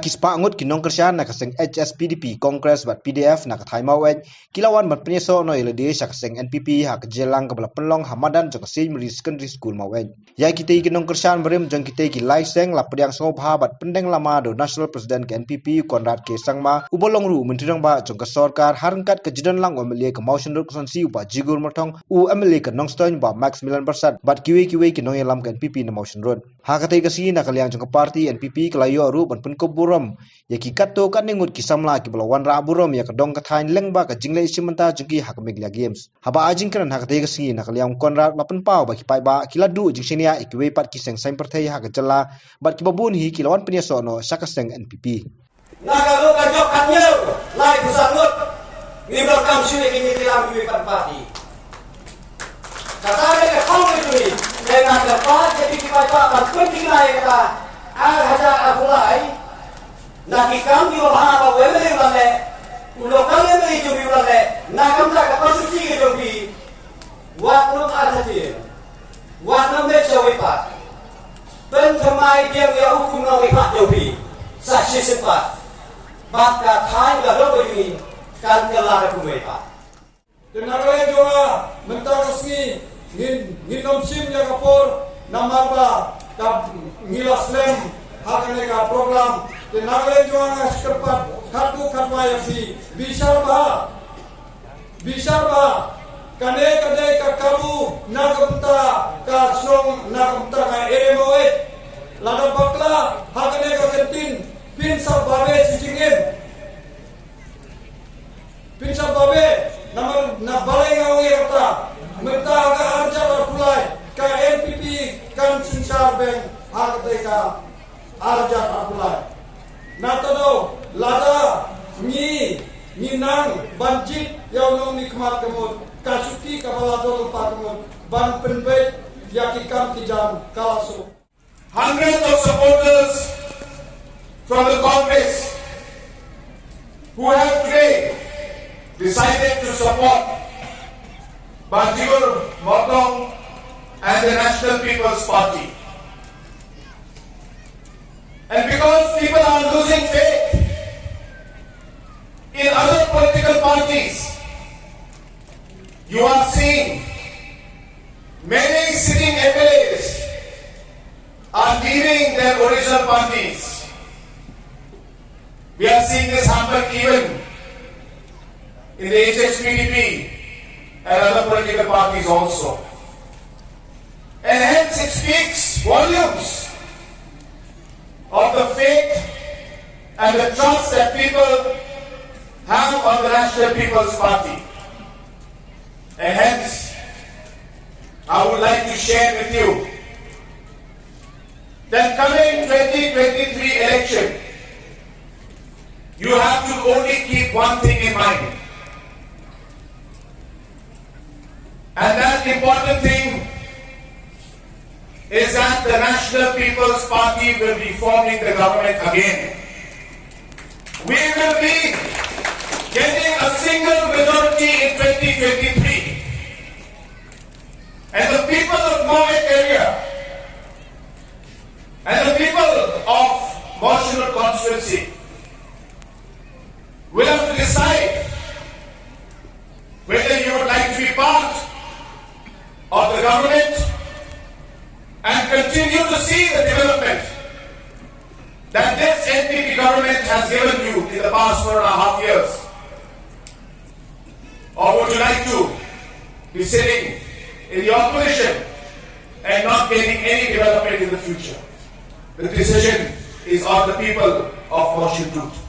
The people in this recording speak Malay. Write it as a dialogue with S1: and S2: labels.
S1: kispa angut kinong kersian nak kaseng HSPDP Congress bat PDF nak thai mawet kilawan bat penyeso no ilade sak kaseng NPP hak jelang kebala penlong Hamadan jong secondary school mawet ya kita kinong kersian berem jong kita ki laiseng la pediang sobha bat pendeng lama do national president ke NPP Konrad K Sangma ubolong ru menteri dong ba jong ke sarkar harangkat ke jidan lang MLA ke motion rekonsi uba jigur matong u MLA ke nongstoin ba max 9% bat kiwe kinong elam ke NPP na motion road hakatai kasi nak kaliang jong ke parti NPP kelayo ru ban buram ya ki katto kan nengut ki samla ki balawan ra buram ya kedong ka thain lengba ka jingle simenta jengki hak meglia games haba ajing kan hak te gasi nak liam konrad lapen pau ba ki pai ba ki ladu jing senia ikwe pat ki seng saim perthai hak jela bat ki babun hi ki lawan penyeso no sakaseng NPP
S2: nagalu ka jok kanyo lai kusangut ni belakang sini ki tilam ki pat parti kata ke kau itu ni dengan dapat jadi ki pai ba ban penting lai kata hajar afulai nakikam di bawah apa wele wale lokal yang itu di wale nakam tak kapasiti ke jogi waktu ada dia waktu mereka wipat pentemai dia hukum nak wipat jogi saksi sempat maka thai garo begini kan kelar hukum wipat tenagale joa mentarosni nginom sim ya kapor namamba tab ngilaslem hakane ka program tenagale joa sekepat khatu khatwa yasi bisarba kane kade ka kabu nagamta ka song nagamta ka eremoe lada bakla hakane ka kentin pinsa babe sijingen pinsa babe namar na balai ngawi kata menta ka arja pulai ka NPP kan sinsar bank hakate ka arja pulai natado lada ni nang banjit yang nong nikmat kemud kasuki kapala do pakmud ban penbet yakikam kijam kalaso.
S3: Hundreds of supporters from the Congress who have today decided to support Banjigur Motong and the National People's Party. And because people are losing faith in other political parties, you are seeing many sitting MLAs are leaving their original parties. We are seeing this happen even in the HSPDP and other political parties also. And hence it speaks volumes of the faith and the trust that people have on the National People's Party. And hence, I would like to share with you that coming 2023 election, you have to only keep one thing in mind. And that important thing is that the National People's Party will be forming the government again. We will be getting a single majority in 2023. And the people of Mawet area and the people of Moshunur constituency will have to decide whether you would like to be part of the government and continue to see the development that this NPP government has given you in the past 4.5 years. Or would you like to be sitting in the opposition and not getting any development in the future? The decision is on the people of Moshunur.